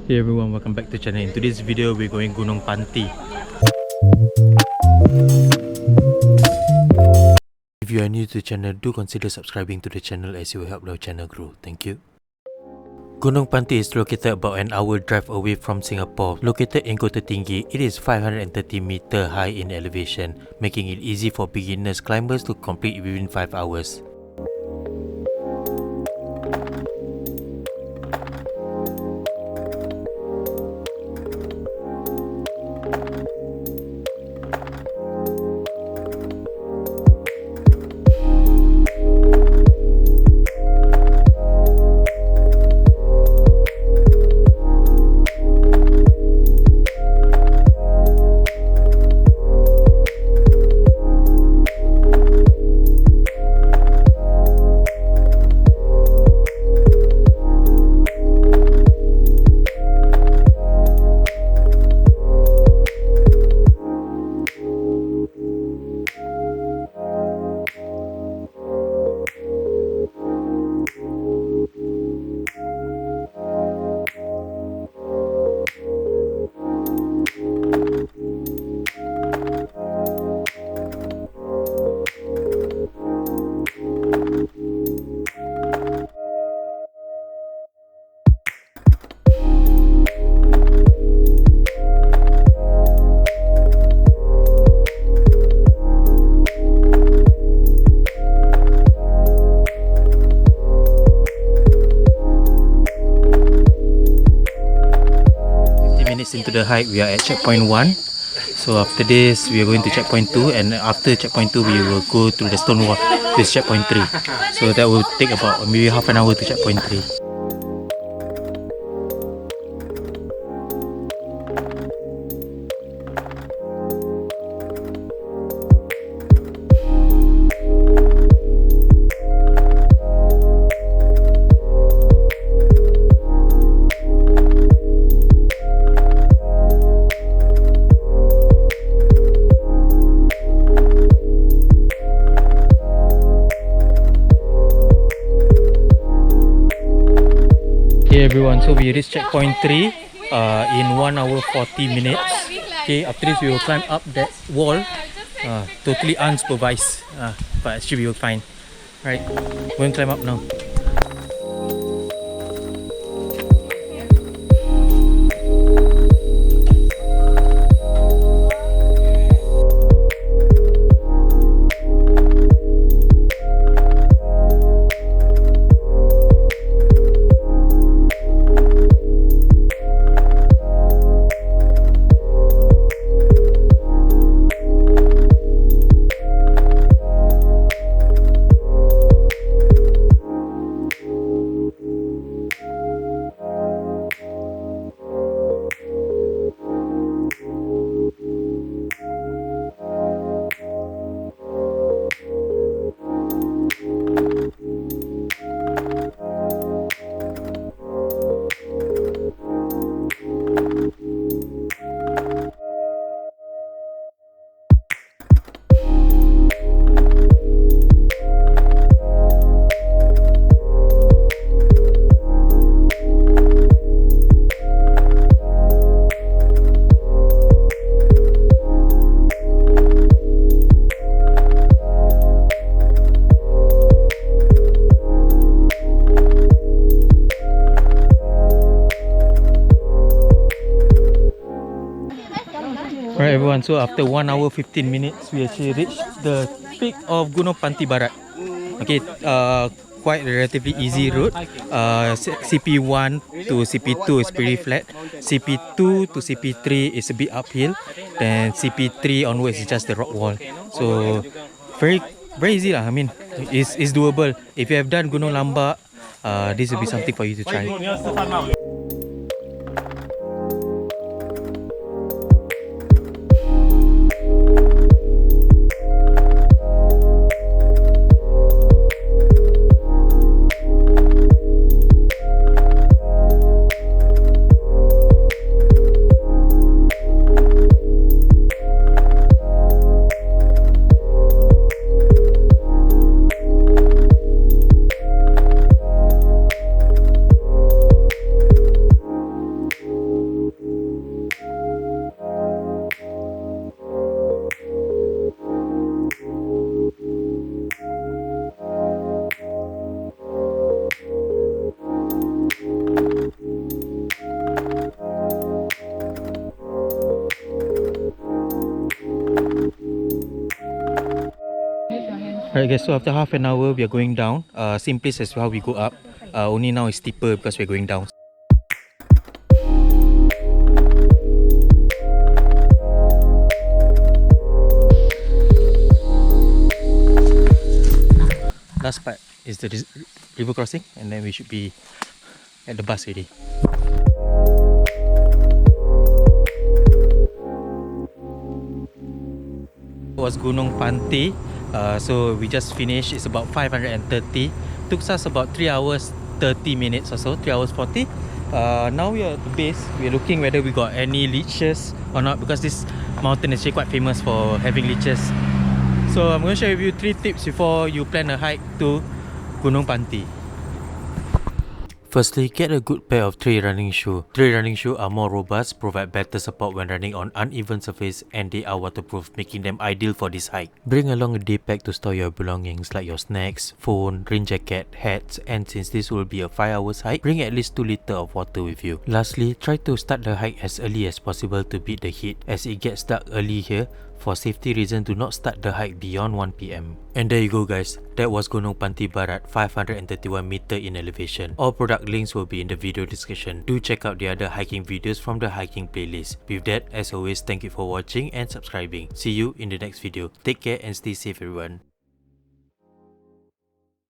Hey everyone, welcome back to the channel. In today's video, we're going Gunung Panti. If you are new to the channel, do consider subscribing to the channel as it will help our channel grow. Thank you. Gunung Panti is located about an hour drive away from Singapore. Located in Kota Tinggi, it is 530 meter high in elevation, making it easy for beginners climbers to complete within 5 hours. Into the hike, we are at checkpoint 1. So after this, we are going to checkpoint 2, and after checkpoint 2, we will go to the stone wall with checkpoint 3. So that will take about maybe half an hour to checkpoint 3. Okay everyone, so we reached checkpoint 3 in 1 hour 40 minutes. Okay, after this we will climb up that wall, totally unsupervised, but actually we will fine. Right, we're going to climb up now. Alright everyone, so after 1 hour 15 minutes, we actually reached the peak of Gunung Panti Barat. Okay, quite relatively easy route. CP1 to CP2 is pretty flat. CP2 to CP3 is a bit uphill. Then CP3 onwards is just the rock wall. So very easy lah. I mean, it's doable. If you have done Gunung Lambak, this will be something for you to try. Alright guys, so after half an hour we are going down. Same place as how we go up. Only now it's steeper because we're going down. Last part is the river crossing, and then we should be at the bus already. It was Gunung Panti. So we just finished. It's about 530. Took us about 3 hours 30 minutes or so, 3 hours 40. Now we are at the base. We're looking whether we got any leeches or not, because this mountain is actually quite famous for having leeches. So I'm going to share with you 3 tips before you plan a hike to Gunung Panti. Firstly, get a good pair of trail running shoes. Trail running shoes are more robust, provide better support when running on uneven surface, and they are waterproof, making them ideal for this hike. Bring along a day pack to store your belongings like your snacks, phone, rain jacket, hats, and since this will be a 5 hours hike, bring at least 2 liters of water with you. Lastly, try to start the hike as early as possible to beat the heat, as it gets dark early here. For safety reasons, do not start the hike beyond 1 PM. And there you go guys, that was Gunung Panti Barat, 531 meter in elevation. All product links will be in the video description. Do check out the other hiking videos from the hiking playlist. With that, as always, thank you for watching and subscribing. See you in the next video. Take care and stay safe everyone.